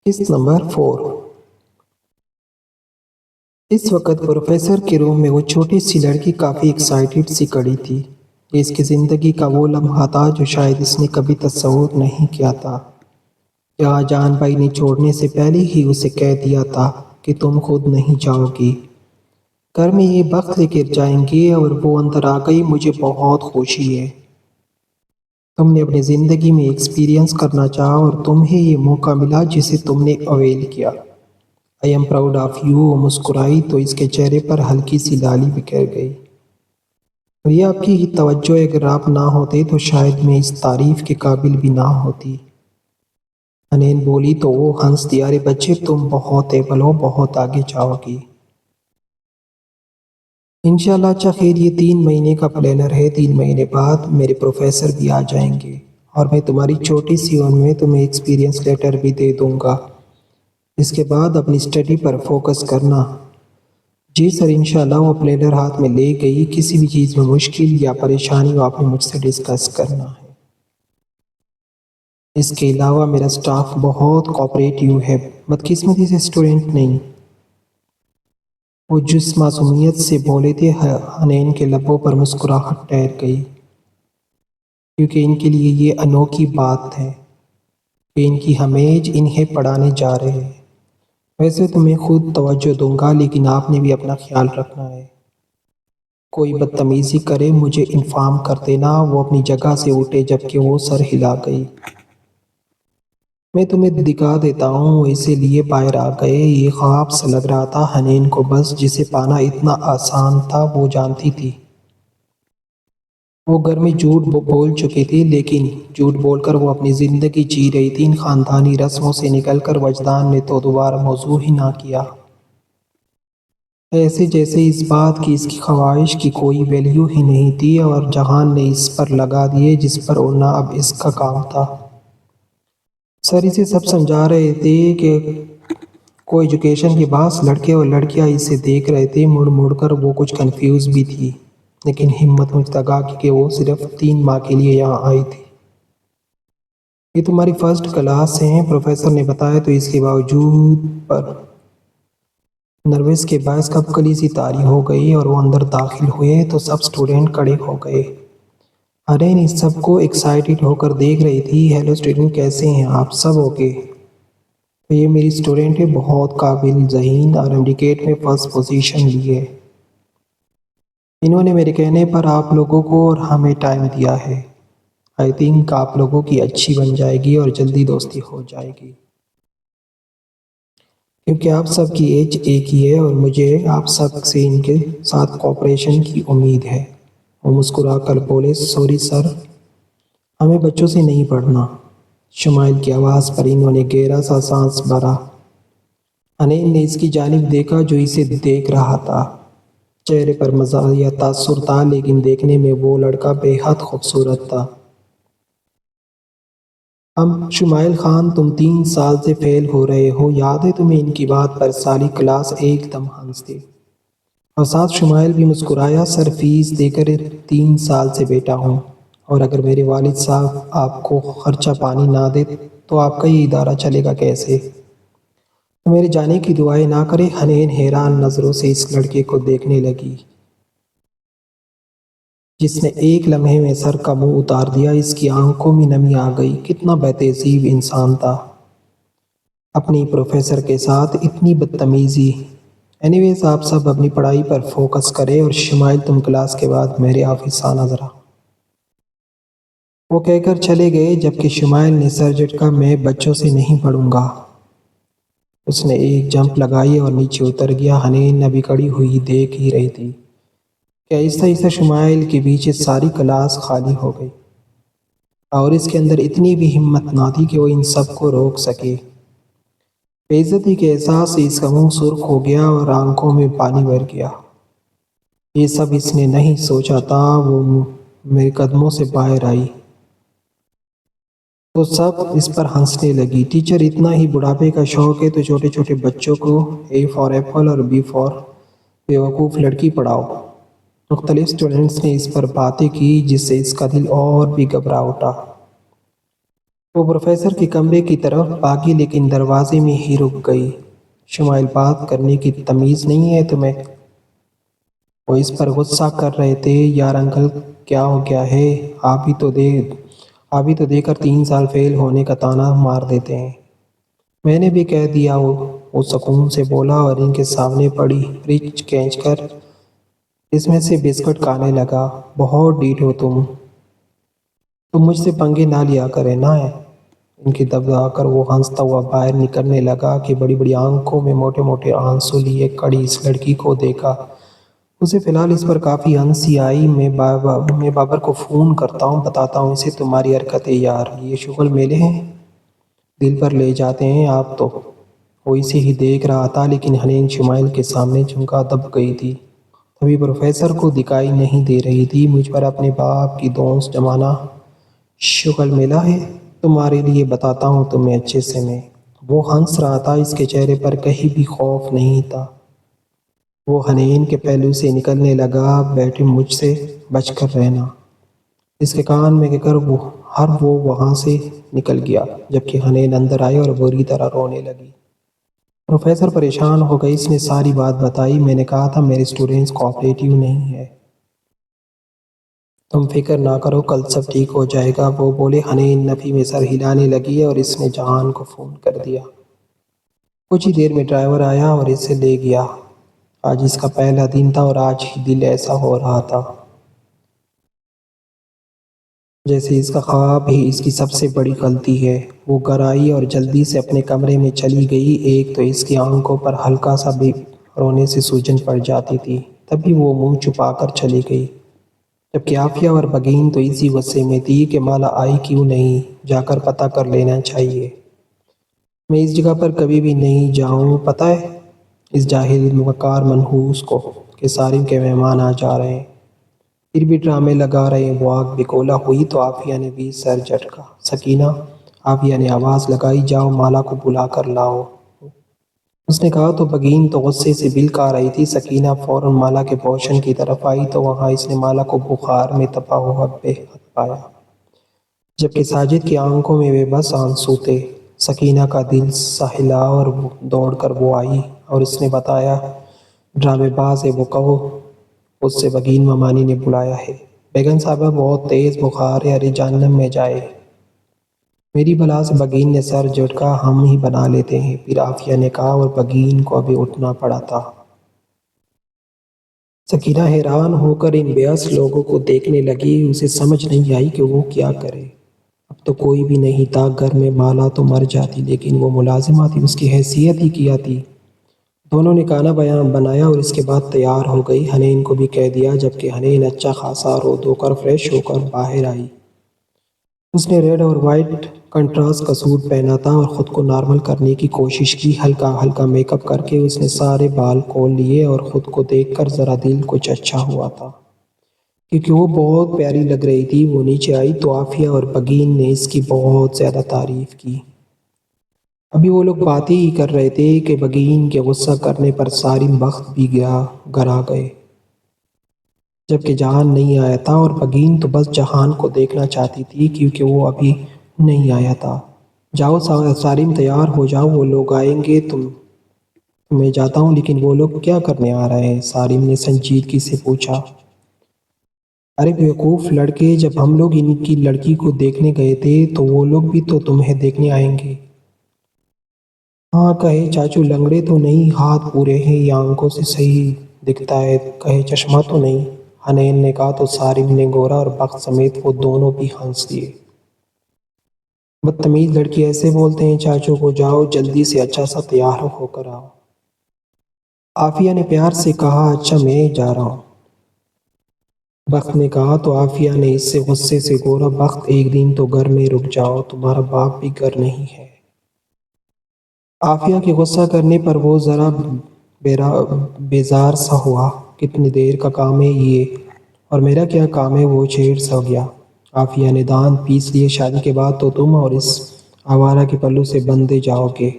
قسط نمبر 4۔ اس وقت پروفیسر کے روم میں وہ چھوٹی سی لڑکی کافی ایکسائٹڈ سی کھڑی تھی۔ یہ اس کی زندگی کا وہ لمحہ تھا جو شاید اس نے کبھی تصور نہیں کیا تھا۔ جہاں جان بھائی نے چھوڑنے سے پہلے ہی اسے کہہ دیا تھا کہ تم خود نہیں جاؤ گی، گھر میں یہ وقت لے کر جائیں گے، اور وہ اندر آ گئی۔ مجھے بہت خوشی ہے، تم نے اپنی زندگی میں ایکسپیرینس کرنا چاہا اور تمہیں یہ موقع ملا جسے تم نے اویل کیا۔ I am proud of you۔ وہ مسکرائی تو اس کے چہرے پر ہلکی سی لالی بکھر گئی۔ اور یہ آپ کی ہی توجہ ہے، اگر آپ نہ ہوتے تو شاید میں اس تعریف کے قابل بھی نہ ہوتی۔ حنین بولی تو وہ ہنس دیا۔ ارے بچے، تم بہت ایبل ہو، بہت آگے جاؤ گی انشاءاللہ۔ اچھا خیر، یہ 3 مہینے کا پلانر ہے۔ 3 مہینے بعد میرے پروفیسر بھی آ جائیں گے اور میں تمہاری چھوٹی سی عمر میں تمہیں ایکسپیرینس لیٹر بھی دے دوں گا۔ اس کے بعد اپنی اسٹڈی پر فوکس کرنا۔ جی سر، انشاءاللہ۔ وہ پلانر ہاتھ میں لے گئی۔ کسی بھی چیز میں مشکل یا پریشانی ہو، آپ نے مجھ سے ڈسکس کرنا ہے۔ اس کے علاوہ میرا سٹاف بہت کوآپریٹیو ہے، بدقسمتی سے اسٹوڈنٹ نہیں۔ وہ جس معصومیت سے بولے تھے، حنین کے لبوں پر مسکراہٹ ٹھہر گئی، کیونکہ ان کے لیے یہ انوکھی بات ہے کہ ان کی ہمیج انہیں پڑھانے جا رہے ہیں۔ ویسے تو میں خود توجہ دوں گا، لیکن آپ نے بھی اپنا خیال رکھنا ہے۔ کوئی بدتمیزی کرے مجھے انفارم کر دینا۔ وہ اپنی جگہ سے اٹھے جبکہ وہ سر ہلا گئی۔ میں تمہیں دکھا دیتا ہوں۔ وہ اسی لیے باہر آ گئے۔ یہ خواب سا لگ رہا تھا حنین کو، بس جسے پانا اتنا آسان تھا وہ جانتی تھی۔ وہ گھر میں جھوٹ بول چکی تھی، لیکن جھوٹ بول کر وہ اپنی زندگی جی رہی تھی، ان خاندانی رسموں سے نکل کر۔ وجدان نے تو دوبارہ موضوع ہی نہ کیا، ایسے جیسے اس بات کی اس کی خواہش کی کوئی ویلیو ہی نہیں تھی، اور جہان نے اس پر لگا دیے جس پر اڑنا اب اس کا کام تھا۔ سر اسے سب سمجھا رہے تھے کہ کو ایجوکیشن کے بعد لڑکے اور لڑکیاں اسے دیکھ رہے تھے مڑ مڑ کر۔ وہ کچھ کنفیوز بھی تھی، لیکن ہمت مجتگا کہ وہ صرف 3 ماہ کے لیے یہاں آئی تھی۔ یہ تمہاری فرسٹ کلاس ہے، پروفیسر نے بتایا، تو اس کے باوجود پر نروس کے باعث کپکلی سی طاری ہو گئی، اور وہ اندر داخل ہوئے تو سب اسٹوڈنٹ کھڑے ہو گئے۔ حنین اس سب کو ایکسائٹڈ ہو کر دیکھ رہی تھی۔ ہیلو اسٹوڈنٹ، کیسے ہیں آپ سب؟ اوکے؟ یہ میری اسٹوڈنٹ ہے، بہت قابل ذہین، اور امریکیٹ میں فرسٹ پوزیشن لی ہے۔ انہوں نے میرے کہنے پر آپ لوگوں کو اور ہمیں ٹائم دیا ہے۔ آئی تھنک آپ لوگوں کی اچھی بن جائے گی اور جلدی دوستی ہو جائے گی، کیونکہ آپ سب کی ایج ایک ہی ہے، اور مجھے آپ سب سے ان کے ساتھ کوآپریشن کی امید ہے۔ وہ مسکرا کر بولے، سوری سر، ہمیں بچوں سے نہیں پڑھنا۔ شمائل کی آواز پر انہوں نے گہرا سا سانس بھرا۔ حنین نے اس کی جانب دیکھا جو اسے دیکھ رہا تھا۔ چہرے پر مزاح یا تاثر تھا، لیکن دیکھنے میں وہ لڑکا بے حد خوبصورت تھا۔ شمائل خان، تم 3 سال سے فیل ہو رہے ہو، یاد ہے تمہیں؟ ان کی بات پر ساری کلاس ایک دم ہنس دی، اور ساتھ شمائل بھی مسکرایا۔ سر، فیس دے کر 3 سال سے بیٹھا ہوں، اور اگر میرے والد صاحب آپ کو خرچہ پانی نہ دے تو آپ کا یہ ادارہ چلے گا کیسے؟ تو میرے جانے کی دعائیں نہ کرے۔ حنین حیران نظروں سے اس لڑکے کو دیکھنے لگی جس نے ایک لمحے میں سر کا منہ اتار دیا۔ اس کی آنکھوں میں نمی آ گئی۔ کتنا بے تہذیب انسان تھا، اپنی پروفیسر کے ساتھ اتنی بدتمیزی۔ اینی ویز، آپ سب اپنی پڑھائی پر فوکس کریں، اور شمائل تم کلاس کے بعد میرے آفس آنا ذرا۔ وہ کہہ کر چلے گئے، جبکہ شمائل نے سر جھٹکا، میں بچوں سے نہیں پڑھوں گا۔ اس نے ایک جمپ لگائی اور نیچے اتر گیا۔ حنین ابھی کھڑی ہوئی دیکھ ہی رہی تھی کہ آہستہ آہستہ شمائل کے پیچھے ساری کلاس خالی ہو گئی، اور اس کے اندر اتنی بھی ہمت نہ تھی کہ وہ ان سب کو روک سکے۔ بے عزتی کے احساس سے اس کا منہ سرخ ہو گیا اور آنکھوں میں پانی بھر گیا۔ یہ سب اس نے نہیں سوچا تھا۔ وہ میرے قدموں سے باہر آئی تو سب اس پر ہنسنے لگی۔ ٹیچر، اتنا ہی بڑھاپے کا شوق ہے تو چھوٹے چھوٹے بچوں کو اے فار ایپل اور بی فار بیوقوف لڑکی پڑھاؤ۔ مختلف اسٹوڈنٹس نے اس پر باتیں کی، جس سے اس کا دل اور بھی گھبرا اٹھا۔ وہ پروفیسر کے کمرے کی طرف بھاگی لیکن دروازے میں ہی رک گئی۔ شمائل بات کرنے کی تمیز نہیں ہے تمہیں؟ وہ اس پر غصہ کر رہے تھے۔ یار انکل کیا ہو گیا ہے؟ آپ ہی تو دے کر 3 سال فیل ہونے کا طعنہ مار دیتے ہیں۔ میں نے بھی کہہ دیا وہ سکون سے بولا اور ان کے سامنے پڑی فریج کھینچ کر اس میں سے بسکٹ کھانے لگا۔ بہت ڈیٹ ہو تم مجھ سے پنگے نہ لیا کرے نا ہے۔ ان کی دبا کر وہ ہنستا ہوا باہر نکلنے لگا کہ بڑی بڑی آنکھوں میں موٹے موٹے آنسو لیے کڑی اس لڑکی کو دیکھا۔ اسے فی الحال اس پر کافی ہنسی آئی۔ میں بابر کو فون کرتا ہوں، بتاتا ہوں اسے تمہاری حرکتیں۔ یار یہ شغل میلے ہیں، دل پر لے جاتے ہیں آپ تو۔ وہ اسے ہی دیکھ رہا تھا لیکن حنین شمائل کے سامنے چمکا دب گئی تھی۔ تبھی پروفیسر کو دکھائی نہیں دے رہی تھی۔ مجھ پر اپنے باپ کی دوست جمانا شغل میلہ ہے؟ تمہارے لیے بتاتا ہوں تمہیں اچھے سے میں۔ وہ ہنس رہا تھا، اس کے چہرے پر کہیں بھی خوف نہیں تھا۔ وہ حنین کے پہلو سے نکلنے لگا۔ بیٹی مجھ سے بچ کر رہنا، اس کے کان میں کہہ کر وہ وہاں سے نکل گیا، جبکہ حنین اندر آئی اور بری طرح رونے لگی۔ پروفیسر پریشان ہو گئی۔ اس نے ساری بات بتائی۔ میں نے کہا تھا میرے اسٹوڈنٹس کوآپریٹیو نہیں ہے۔ تم فکر نہ کرو، کل سب ٹھیک ہو جائے گا۔ وہ بولے۔ حنین نفی میں سر ہلانے لگی اور اس نے جہان کو فون کر دیا۔ کچھ ہی دیر میں ڈرائیور آیا اور اسے لے گیا۔ آج اس کا پہلا دن تھا اور آج ہی دل ایسا ہو رہا تھا جیسے اس کا خواب ہی اس کی سب سے بڑی غلطی ہے۔ وہ گھر آئی اور جلدی سے اپنے کمرے میں چلی گئی۔ ایک تو اس کی آنکھوں پر ہلکا سا بھی رونے سے سوجن پڑ جاتی تھی، تبھی وہ منہ چھپا کر چلی گئی۔ جبکہ عافیہ اور بگین تو اسی غصے میں تھی کہ مالا آئی کیوں نہیں، جا کر پتہ کر لینا چاہیے۔ میں اس جگہ پر کبھی بھی نہیں جاؤں، پتہ ہے اس جاہل مکار منحوس کو کہ سارم کے مہمان آ جا رہے ہیں، پھر بھی ڈرامے لگا رہے ہیں۔ وہ آگ بگولا ہوئی تو عافیہ نے بھی سر جھٹکا۔ سکینہ، عافیہ نے آواز لگائی، جاؤ مالا کو بلا کر لاؤ۔ اس نے کہا تو بگین تو غصے سے بلک آ رہی تھی۔ سکینہ فوراً مالا کے پوشن کی طرف آئی تو وہاں اس نے مالا کو بخار میں تپا ہوا بے حد پایا، جبکہ ساجد کی آنکھوں میں بے بس آنسو تھے۔ سکینہ کا دل سہلا اور دوڑ کر وہ آئی اور اس نے بتایا ڈرامے باز ہے وہ، کہو اس سے بگین ممانی نے بلایا ہے۔ بیگم صاحبہ بہت تیز بخار ہے، ارے جہنم میں جائے میری بلا سے، بگین نے سر جھٹکا۔ ہم ہی بنا لیتے ہیں پھر، عافیہ نے کہا اور بگین کو ابھی اٹھنا پڑا تھا۔ سکینہ حیران ہو کر ان بےحس لوگوں کو دیکھنے لگی۔ اسے سمجھ نہیں آئی کہ وہ کیا کرے۔ اب تو کوئی بھی نہیں تھا گھر میں، مالا تو مر جاتی لیکن وہ ملازمہ تھی، اس کی حیثیت ہی کیا تھی۔ دونوں نے کھانا بنایا اور اس کے بعد تیار ہو گئی۔ حنین کو بھی کہہ دیا، جبکہ حنین اچھا خاصا رو دھو کر فریش ہو کر باہر آئی۔ اس نے ریڈ اور وائٹ کنٹراسٹ کا سوٹ پہنا تھا اور خود کو نارمل کرنے کی کوشش کی۔ ہلکا ہلکا میک اپ کر کے اس نے سارے بال کھول لیے اور خود کو دیکھ کر ذرا دل کچھ اچھا ہوا تھا، کیونکہ وہ بہت پیاری لگ رہی تھی۔ وہ نیچے آئی تو عافیہ اور بگین نے اس کی بہت زیادہ تعریف کی۔ ابھی وہ لوگ باتیں ہی کر رہے تھے کہ بگین کے غصہ کرنے پر سارم وقت بھی گھر آ گئے، جبکہ جہان نہیں آیا تھا اور بگین تو بس جہان کو دیکھنا چاہتی تھی کیونکہ وہ ابھی نہیں آیا تھا۔ جاؤ سارم تیار ہو جاؤ، وہ لوگ آئیں گے میں جاتا ہوں۔ لیکن وہ لوگ کیا کرنے آ رہے ہیں؟ سارم نے سنجیدگی سے پوچھا۔ ارے بیوقوف لڑکے، جب ہم لوگ ان کی لڑکی کو دیکھنے گئے تھے تو وہ لوگ بھی تو تمہیں دیکھنے آئیں گے۔ ہاں کہے چاچو لنگڑے تو نہیں، ہاتھ پورے ہیں یا آنکھوں سے صحیح دکھتا ہے، کہے چشمہ تو نہیں؟ حنین نے کہا تو سارم نے گورا اور بخت سمیت وہ دونوں بھی ہنس دیے۔ بدتمیز لڑکی ایسے بولتے ہیں چاچو کو، جاؤ جلدی سے اچھا سا تیار ہو کر آؤ۔ عافیہ نے پیار سے کہا۔ اچھا میں جا رہا ہوں، بخت نے کہا تو عافیہ نے اس سے غصے سے گورا۔ بخت ایک دن تو گھر میں رک جاؤ، تمہارا باپ بھی گھر نہیں ہے۔ عافیہ کے غصہ کرنے پر وہ ذرا بیزار سا ہوا۔ کتنی دیر کا کام ہے یہ، اور میرا کیا کام ہے؟ وہ چھیڑ سا گیا۔ عافیہ نے دانت پیس لیے، شادی کے بعد تو تم اور اس آوارہ کے پلو سے بندھے جاؤ گے۔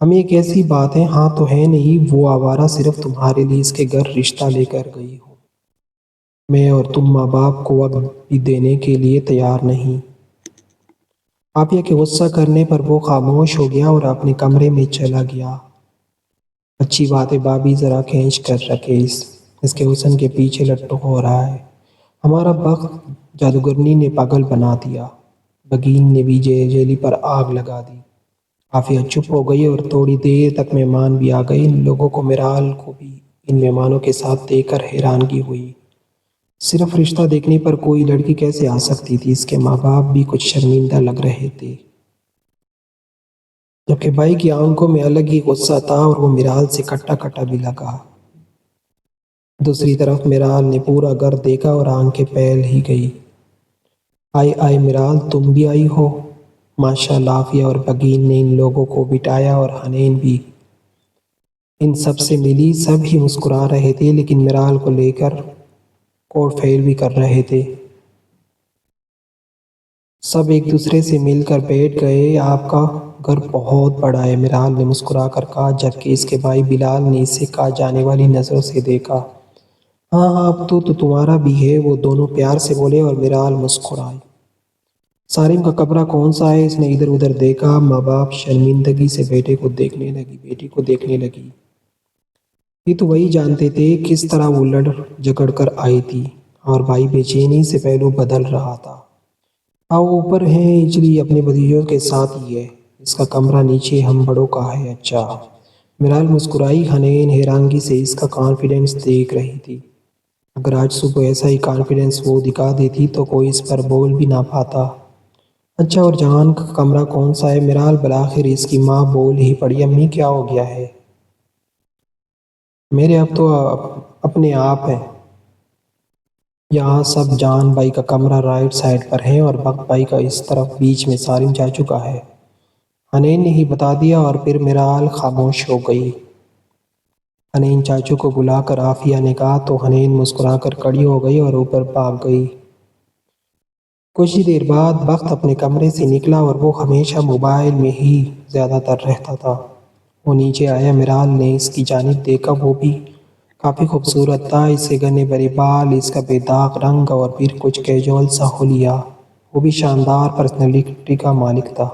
ہم ایک ایسی بات ہے، ہاں تو ہے نہیں، وہ آوارہ صرف تمہارے لیے اس کے گھر رشتہ لے کر گئی ہو، میں اور تم ماں باپ کو وقت بھی دینے کے لیے تیار نہیں۔ عافیہ کے غصہ کرنے پر وہ خاموش ہو گیا اور اپنے کمرے میں چلا گیا۔ اچھی بات ہے بھابھی، ذرا کھینچ کر رکھے، اس کے حسن کے پیچھے لٹو ہو رہا ہے۔ ہمارا بخت جادوگرنی نے پاگل بنا دیا۔ بگین نے بھی جیلی پر آگ لگا دی۔ عافیہ چپ ہو گئی اور تھوڑی دیر تک مہمان بھی آ گئے۔ ان لوگوں کو میرال کو بھی ان مہمانوں کے ساتھ دیکھ کر حیرانگی ہوئی۔ صرف رشتہ دیکھنے پر کوئی لڑکی کیسے آ سکتی تھی؟ اس کے ماں باپ بھی کچھ شرمندہ لگ رہے تھے، جبکہ بھائی کی آنکھوں میں الگ ہی غصہ تھا اور وہ میرال سے کٹا کٹا بھی لگا۔ دوسری طرف میرال نے پورا گھر دیکھا اور آنکھیں پھیل ہی گئی۔ آئے آئے میرال، تم بھی آئی ہو؟ ماشاءاللہ۔ عافیہ اور بگین نے ان لوگوں کو بٹھایا اور حنین بھی ان سب سے ملی۔ سب ہی مسکرا رہے تھے لیکن میرال کو لے کر کوٹ فیل بھی کر رہے تھے۔ سب ایک دوسرے سے مل کر بیٹھ گئے۔ آپ کا گھر بہت بڑا ہے، میرال نے مسکرا کر کہا، جبکہ اس کے بھائی بلال نے اسے کہا جانے والی نظروں سے دیکھا۔ ہاں ہاں، اب تو تمہارا بھی ہے، وہ دونوں پیار سے بولے اور میرال مسکرائی۔ سارم کا کمرہ کون سا ہے؟ اس نے ادھر ادھر دیکھا۔ ماں باپ شرمندگی سے بیٹی کو دیکھنے لگی۔ یہ تو وہی جانتے تھے کس طرح وہ لڑ جھگڑ کر آئی تھی، اور بھائی بے چینی سے پہلو بدل رہا تھا۔ آؤ اوپر ہیں، اجلی اپنے بھتیجوں کے ساتھ ہی ہے، اس کا کمرہ نیچے ہم بڑوں کا ہے۔ اچھا، میرال مسکرائی۔ حنین حیرانگی سے اس کا کانفیڈنس دیکھ رہی تھی۔ اگر آج صبح ایسا ہی کانفیڈنس وہ دکھا دیتی تو کوئی اس پر بول بھی نہ پاتا۔ اچھا، اور جہان کا کمرہ کون سا ہے؟ میرال بالآخر اس کی ماں بول ہی پڑی۔ امی، کیا ہو گیا ہے؟ میرے اب تو اپنے آپ ہیں یہاں سب۔ جان بھائی کا کمرہ رائٹ سائڈ پر ہے اور بخت بھائی کا اس طرف بیچ میں سارم چاچو کا ہے۔ حنین نے ہی بتا دیا اور پھر میرال خاموش ہو گئی۔ حنین چاچو کو بلا کر عافیہ نے کہا تو حنین مسکرا کر کھڑی ہو گئی اور اوپر بھاگ گئی۔ کچھ ہی دیر بعد بخت اپنے کمرے سے نکلا اور وہ ہمیشہ موبائل میں ہی زیادہ تر رہتا تھا۔ وہ نیچے آیا۔ میرال نے اس کی جانب دیکھا، وہ بھی کافی خوبصورت تھا۔ اس کے گھنے بھرے بال، اس کا بے داغ رنگ اور پھر کچھ کیجول سا حلیہ، وہ بھی شاندار پرسنالٹی کا مالک تھا۔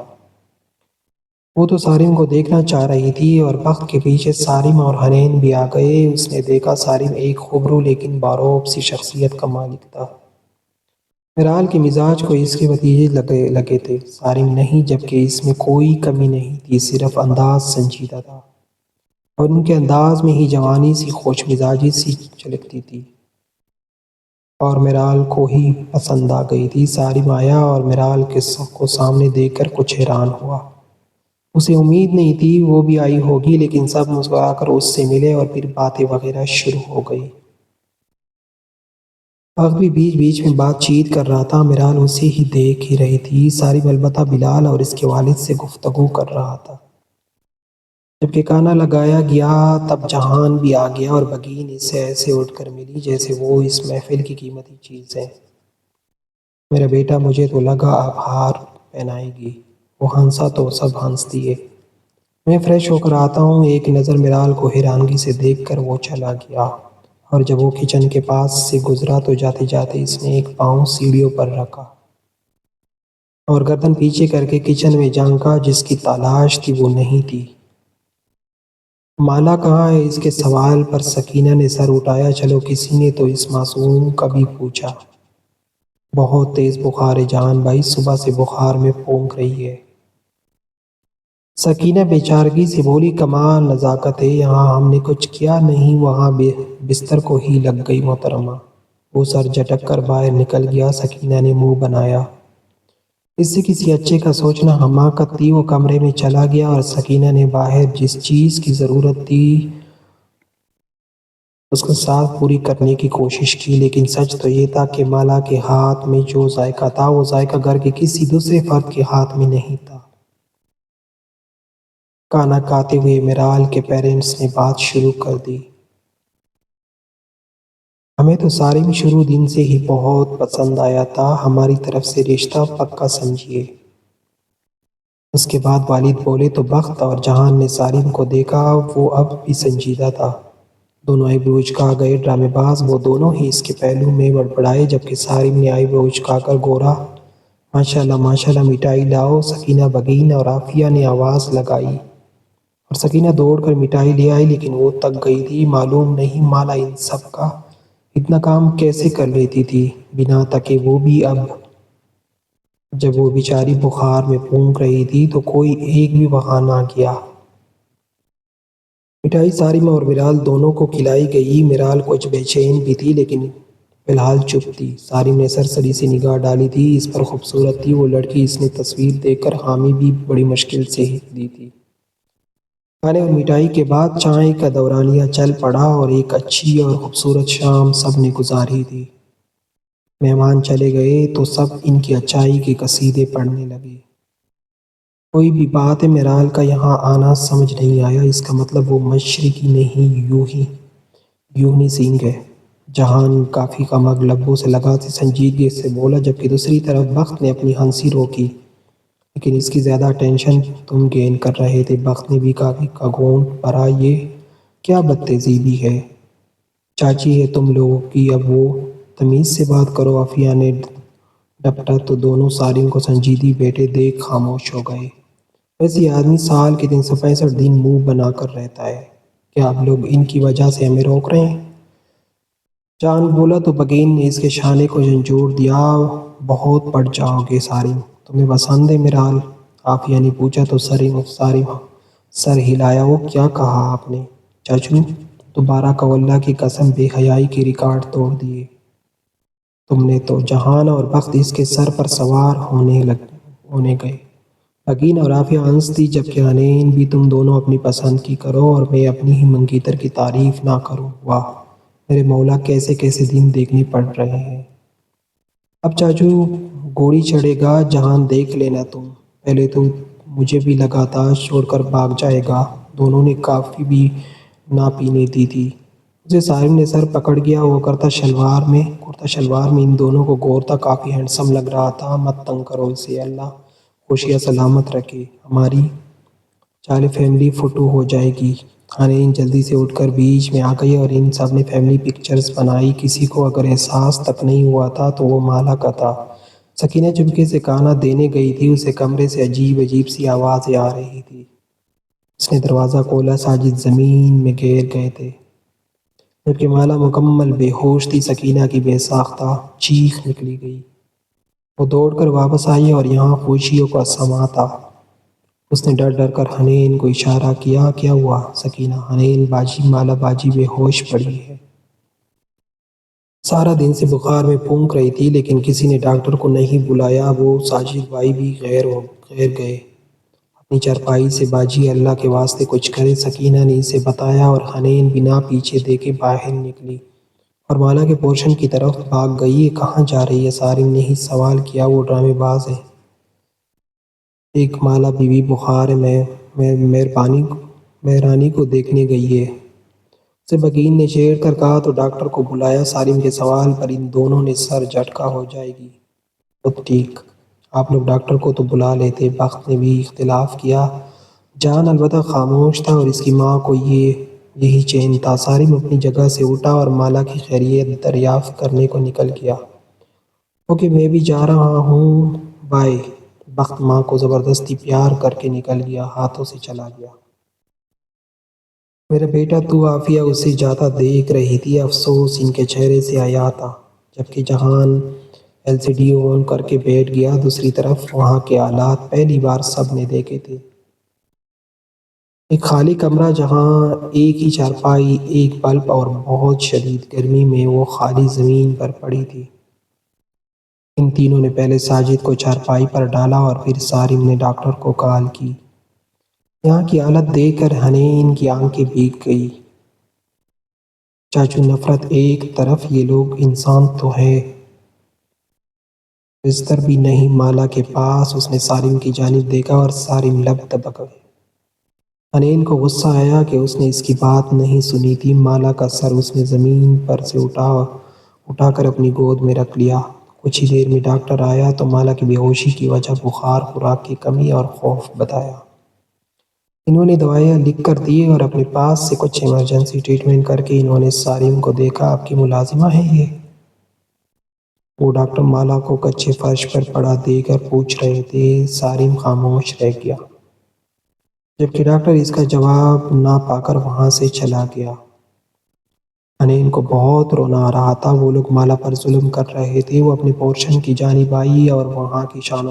وہ تو سارم کو دیکھنا چاہ رہی تھی اور بخت کے پیچھے سارم اور حنین بھی آ گئے۔ اس نے دیکھا سارم ایک خوبرو لیکن باروب سی شخصیت کا مالک تھا۔ میرال کے مزاج کو اس کے بھتیجے لگے تھے، سارم نہیں، جبکہ اس میں کوئی کمی نہیں تھی، صرف انداز سنجیدہ تھا اور ان کے انداز میں ہی جوانی سی، خوش مزاجی سی جھلکتی تھی اور میرال کو ہی پسند آ گئی تھی۔ سارم آیا اور میرال کو سامنے دیکھ کر کچھ حیران ہوا۔ اسے امید نہیں تھی وہ بھی آئی ہوگی، لیکن سب مسکرا کر اس سے ملے اور پھر باتیں وغیرہ شروع ہو گئی۔ بخت بھی بیچ بیچ میں بات چیت کر رہا تھا، میرال اسے ہی دیکھ ہی رہی تھی۔ سارم البتہ بلال اور اس کے والد سے گفتگو کر رہا تھا۔ جب کہ کھانا لگایا گیا تب جہان بھی آ گیا اور بگین اس سے ایسے اٹھ کر ملی جیسے وہ اس محفل کی قیمتی چیز ہے۔ میرا بیٹا، مجھے تو لگا آپ ہار پہنائے گی۔ وہ ہنسا تو سب ہنس دیے۔ میں فریش ہو کر آتا ہوں۔ ایک نظر میرال کو حیرانگی سے دیکھ کر وہ چلا گیا، اور جب وہ کچن کے پاس سے گزرا تو جاتے جاتے اس نے ایک پاؤں سیڑھیوں پر رکھا اور گردن پیچھے کر کے کچن میں جھانکا۔ جس کی تلاش تھی وہ نہیں تھی۔ مالا کہاں ہے؟ اس کے سوال پر سکینہ نے سر اٹھایا۔ چلو، کسی نے تو اس معصوم کا بھی پوچھا۔ بہت تیز بخار ہے جان بھائی، صبح سے بخار میں پونک رہی ہے۔ سکینہ بے چارگی سے بولی، کمال نزاکت ہے، یہاں ہم نے کچھ کیا نہیں، وہاں بستر کو ہی لگ گئی محترمہ۔ وہ سر جھٹک کر باہر نکل گیا۔ سکینہ نے منہ بنایا۔ اس سے کسی اچھے کا سوچنا حماقت تھی۔ وہ کمرے میں چلا گیا اور سکینہ نے باہر جس چیز کی ضرورت تھی اس کے ساتھ پوری کرنے کی کوشش کی، لیکن سچ تو یہ تھا کہ مالا کے ہاتھ میں جو ذائقہ تھا وہ ذائقہ گھر کے کسی دوسرے فرد کے ہاتھ میں نہیں تھا۔ کھانا کھاتے ہوئے میرال کے پیرنٹس نے بات شروع کر دی۔ ہمیں تو سارم شروع دن سے ہی بہت پسند آیا تھا، ہماری طرف سے رشتہ پکا سمجھیے۔ اس کے بعد والد بولے تو بخت اور جہان نے سارم کو دیکھا۔ وہ اب بھی سنجیدہ تھا، دونوں آئی برو اچکا گئے ڈرامے باز۔ وہ دونوں ہی اس کے پہلو میں بڑبڑائے، جبکہ سارم نے آئی برو اچکا کر گورا ماشاءاللہ مٹھائی لاؤ۔ سکینہ بگین اور عافیہ نے آواز لگائی اور سکینہ دوڑ کر مٹھائی لے آئی، لیکن وہ تک گئی تھی۔ معلوم نہیں مالا ان سب کا اتنا کام کیسے کر لیتی تھی بنا تھکے، وہ بھی اب جب وہ بیچاری بخار میں پھونک رہی تھی تو کوئی ایک بھی وہاں نہ گیا۔ مٹھائی سارم اور میرال دونوں کو کھلائی گئی۔ میرال کچھ بے چین بھی تھی لیکن فی الحال چپ تھی۔ سارم نے سرسری سے نگاہ ڈالی تھی، اس پر خوبصورت تھی وہ لڑکی، اس نے تصویر دیکھ کر حامی بھی بڑی مشکل سے ہی دی تھی۔ کھانے اور مٹھائی کے بعد چائے کا دورانیہ چل پڑا اور ایک اچھی اور خوبصورت شام سب نے گزاری تھی۔ مہمان چلے گئے تو سب ان کی اچائی کے قصیدے پڑھنے لگے۔ کوئی بھی بات ہے، میرال کا یہاں آنا سمجھ نہیں آیا، اس کا مطلب وہ مشرقی نہیں یونی سنگھ ہے۔ جہان کافی کمر لبوں سے لگاتے سنجیدگی سے بولا، جبکہ دوسری طرف بخت نے اپنی ہنسی روکی۔ لیکن اس کی زیادہ ٹینشن تم گین کر رہے تھے۔ بخت نے بھی کافی گھونٹ بھرا، یہ کیا بد تہذیبی ہے؟ چاچی ہے تم لوگوں کی، اب وہ تمیز سے بات کرو۔ عافیہ نے ڈپٹا تو دونوں سارم کو سنجیدگی بیٹے دیکھ خاموش ہو گئے۔ ویسے یہ آدمی سال کے 365 دن منہ بنا کر رہتا ہے، کیا آپ لوگ ان کی وجہ سے ہمیں روک رہے ہیں؟ جان بولا تو بگین نے اس کے شانے کو جھنجھوڑ دیا۔ بہت بڑھ جاؤ گے سارم، تمہیں پسند ہے میرال؟ عافیہ نے پوچھا تو سارم سر ہلایا۔ وہ کیا کہا آپ نے؟ چاچو دوبارہ کو اللہ کی قسم بے حیائی کے ریکارڈ توڑ دیے تم نے تو۔ جہان اور بخت اس کے سر پر سوار ہونے گئے۔ بگین اور عافیہ ہنستی، جبکہ حنین بھی، تم دونوں اپنی پسند کی کرو اور میں اپنی ہی منگیتر کی تعریف نہ کروں۔ واہ میرے مولا، کیسے کیسے دن دیکھنے پڑ رہے ہیں۔ اب چاچو گھوڑی چڑھے گا، جہان دیکھ لینا تم، پہلے تو مجھے بھی لگا تھا چھوڑ کر بھاگ جائے گا۔ دونوں نے کافی بھی نہ پینے دی تھی۔ اسے سارم نے سر پکڑ گیا، وہ کرتا شلوار میں ان دونوں کو غور تھا، کافی ہینڈسم لگ رہا تھا۔ مت تنگ کرو اسے، اللہ خوشیاں سلامت رکھے، ہماری چالے فیملی فوٹو ہو جائے گی۔ حنین جلدی سے اٹھ کر بیچ میں آ گئی اور ان سب نے فیملی پکچرز بنائی۔ کسی کو اگر احساس تک نہیں ہوا تھا تو وہ مالا کا تھا۔ سکینہ چپکے سے کھانا دینے گئی تھی، اسے کمرے سے عجیب سی آوازیں آ رہی تھی۔ اس نے دروازہ کھولا، ساجد زمین میں گر گئے تھے، جبکہ مالا مکمل بے ہوش تھی۔ سکینہ کی بے ساختہ چیخ نکلی گئی، وہ دوڑ کر واپس آئی اور یہاں خوشیوں کا سماں تھا۔ اس نے ڈر کر حنین کو اشارہ کیا۔ کیا ہوا سکینہ؟ حنین باجی، مالا باجی بے ہوش پڑی ہے، سارا دن سے بخار میں پھونک رہی تھی، لیکن کسی نے ڈاکٹر کو نہیں بلایا۔ وہ ساجد بھائی بھی غیر گئے اپنی چارپائی سے۔ باجی اللہ کے واسطے کچھ کرے، سکینہ نے اسے بتایا اور حنین بنا پیچھے دیکھے باہر نکلی اور مالا کے پورشن کی طرف بھاگ گئی۔ یہ کہاں جا رہی ہے؟ سارم نے ہی سوال کیا۔ وہ ڈرامے باز ہے، ایک مالا بیوی بخار ہے، مہرانی کو دیکھنے گئی ہے، اسے بگین نے چھیڑ کر کہا تو ڈاکٹر کو بلایا۔ سارم کے سوال پر ان دونوں نے سر جھٹکا۔ ہو جائے گی خود ٹھیک، آپ لوگ ڈاکٹر کو تو بلا لیتے۔ بخت نے بھی اختلاف کیا۔ جان البتہ خاموش تھا اور اس کی ماں کو یہی چین تھا۔ سارم اپنی جگہ سے اٹھا اور مالا کی خیریت دریافت کرنے کو نکل گیا۔ اوکے میں بھی جا رہا ہوں، بائے۔ بخت ماں کو زبردستی پیار کر کے نکل گیا، ہاتھوں سے چلا گیا۔ میرا بیٹا تو؟ عافیہ اسے جاتا دیکھ رہی تھی، افسوس ان کے چہرے سے آیا تھا، جبکہ جہان LCD آن کر کے بیٹھ گیا۔ دوسری طرف وہاں کے حالات پہلی بار سب نے دیکھے تھے۔ ایک خالی کمرہ جہاں ایک ہی چارپائی، ایک بلب اور بہت شدید گرمی میں وہ خالی زمین پر پڑی تھی۔ ان تینوں نے پہلے ساجد کو چارپائی پر ڈالا اور پھر سارم نے ڈاکٹر کو کال کی۔ یہاں کی حالت دیکھ کر حنین کی آنکھیں بھیگ گئی۔ چاچو نفرت ایک طرف، یہ لوگ انسان تو ہے، بستر بھی نہیں مالا کے پاس۔ اس نے سارم کی جانب دیکھا اور سارم لب دبا گئے۔ حنین کو غصہ آیا کہ اس نے اس کی بات نہیں سنی تھی۔ مالا کا سر اس نے زمین پر سے اٹھا کر اپنی گود میں رکھ لیا۔ کچھ ہی دیر میں ڈاکٹر آیا تو مالا کی بے ہوشی کی وجہ بخار، خوراک کی کمی اور خوف بتایا۔ انہوں نے دوائیاں لکھ کر دی اور اپنے پاس سے کچھ ایمرجنسی ٹریٹمنٹ کر کے انہوں نے سارم کو دیکھا۔ آپ کی ملازمہ ہے یہ؟ وہ ڈاکٹر مالا کو کچے فرش پر پڑا دے کر پوچھ رہے تھے۔ سارم خاموش رہ گیا، جبکہ ڈاکٹر اس کا جواب نہ پا کر وہاں سے چلا گیا۔ حنین کو بہت رونا آ رہا تھا۔ وہ لوگ مالا پر ظلم کر رہے تھے۔ وہ اپنے پورشن کی جانب آئی اور وہاں کی شان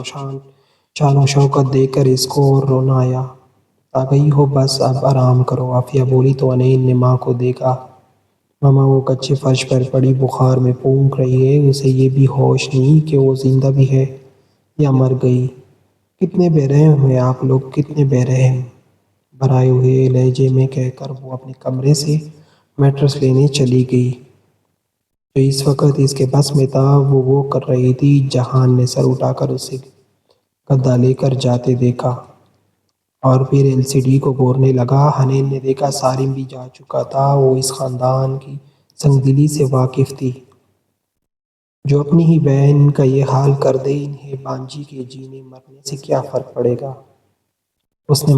و شوکت دیکھ کر اس کو اور رونا آیا۔ آ گئی ہو، بس اب آرام کرو، عافیہ بولی تو حنین نے ماں کو دیکھا۔ ماما وہ کچے فرش پر پڑی بخار میں پھونک رہی ہے۔ اسے یہ بھی ہوش نہیں کہ وہ زندہ بھی ہے یا مر گئی۔ کتنے بے رحم ہیں آپ لوگ، کتنے بے رحم، بھرائے ہوئے لہجے میں کہہ کر وہ اپنے کمرے سے میٹرس لینے چلی گئی۔ جو اس وقت اس کے بس میں تھا وہ کر رہی تھی۔ جہان نے سر اٹھا کر اسے گدا لے کر جاتے دیکھا اور پھر LCD کو گورنے لگا۔ حنین نے دیکھا سارم بھی جا چکا تھا۔ وہ اس خاندان کی سنگ دلی سے واقف تھی، جو اپنی ہی بہن کا یہ حال کر دے۔ انہیں بانجی کے جینے مرنے سے کیا فرق پڑے گا؟ اس نے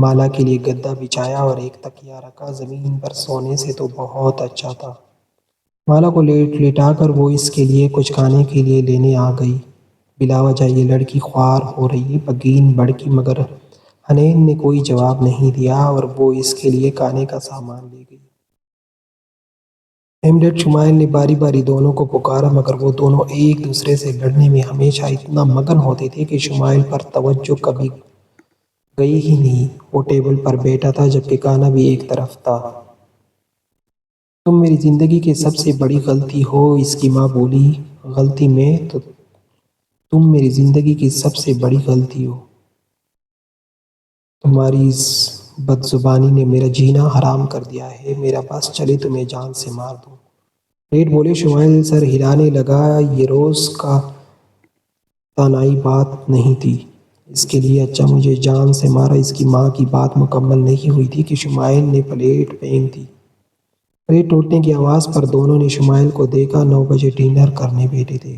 مالا کے لیے گدا بچھایا اور ایک تکیہ رکھا۔ زمین پر سونے سے تو بہت اچھا تھا۔ مالا کو لٹا کر وہ اس کے لیے کچھ کھانے کے لیے لینے آ گئی۔ بلا وجہ یہ لڑکی خوار ہو رہی بھگین بھڑکی، مگر حنین نے کوئی جواب نہیں دیا اور وہ اس کے لیے کھانے کا سامان لے گئی۔ ہیملیٹ شمائل نے باری باری دونوں کو پکارا، مگر وہ دونوں ایک دوسرے سے لڑنے میں ہمیشہ اتنا مگن ہوتے تھے کہ شمائل پر توجہ کبھی گئی ہی نہیں۔ وہ ٹیبل پر بیٹھا تھا، جبکہ کھانا بھی ایک طرف تھا۔ تم میری زندگی کی سب سے بڑی غلطی ہو، اس کی ماں بولی۔ غلطی میں تو تم میری زندگی کی سب سے بڑی غلطی ہو۔ تمہاری اس بد زبانی نے میرا جینا حرام کر دیا ہے۔ میرا بس چلے تو میں جان سے مار دوں۔ ریڈ بولے۔ شمائل سر ہلانے لگا۔ یہ روز کا تنہائی بات نہیں تھی، اس کے لیے اچھا مجھے جان سے مارا۔ اس کی ماں کی بات مکمل نہیں ہوئی تھی کہ شمائل نے پلیٹ پھینک دی۔ پلیٹ ٹوٹنے کی آواز پر دونوں نے شمائل کو دیکھا۔ 9 بجے ڈنر کرنے بیٹھے تھے،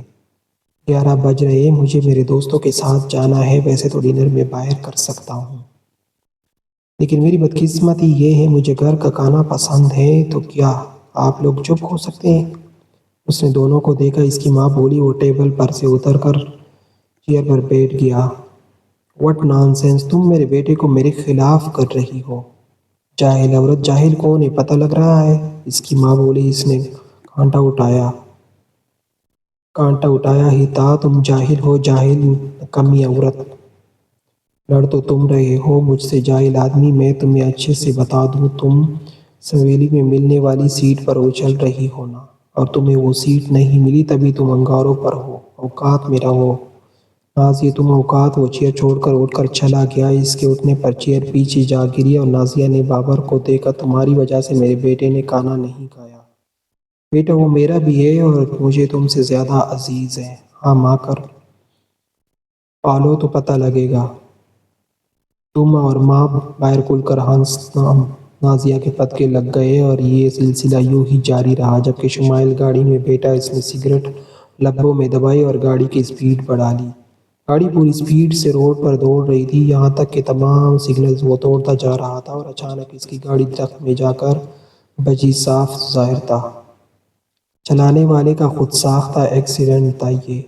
11 بج رہے۔ مجھے میرے دوستوں کے ساتھ جانا ہے، ویسے تو ڈنر میں باہر کر سکتا ہوں، لیکن میری بدقسمتی یہ ہے مجھے گھر کا کھانا پسند ہے۔ تو کیا آپ لوگ چپ ہو سکتے ہیں؟ اس نے دونوں کو دیکھا۔ اس کی ماں بولی۔ وہ ٹیبل پر سے اتر کر چیئر پر بیٹھ گیا۔ وٹ نان سینس، تم میرے بیٹے کو میرے خلاف کر رہی ہو، جاہل عورت۔ جاہل کون ہے، پتہ لگ رہا ہے، اس کی ماں بولی۔ اس نے کانٹا اٹھایا ہی تھا۔ تم جاہل ہو، جاہل نکمی عورت۔ لڑ تو تم رہے ہو مجھ سے، جاہل آدمی۔ میں تمہیں اچھے سے بتا دوں، تم سویلی میں ملنے والی سیٹ پر اچھل رہی ہو نا، اور تمہیں وہ سیٹ نہیں ملی، تبھی تم انگاروں پر ہو۔ اوقات میں رہو نازیہ، تم اوقات۔ وہ چیئر چھوڑ کر اٹھ کر چلا گیا۔ اس کے اٹھنے پر چیئر پیچھے جا گری اور نازیہ نے بابر کو دیکھا۔ تمہاری وجہ سے میرے بیٹے نے کھانا نہیں کھایا۔ بیٹا وہ میرا بھی ہے اور مجھے تم سے زیادہ عزیز ہے۔ ہاں ماں کر پالو تو پتہ لگے گا۔ تم اور ماں باہر کھل کر ہنسنا۔ نازیہ کے پتکے لگ گئے اور یہ سلسلہ یوں ہی جاری رہا جب کہ شمائل گاڑی میں بیٹھا۔ اس نے سگریٹ لبوں میں دبائی اور گاڑی کی سپیڈ بڑھا لی۔ گاڑی پوری سپیڈ سے روڈ پر دوڑ رہی تھی، یہاں تک کہ تمام سگنلز وہ توڑتا جا رہا تھا، اور اچانک اس کی گاڑی درخت میں جا کر بجی۔ صاف ظاہر تھا چلانے والے کا خود ساختہ ایکسیڈنٹ تھا یہ۔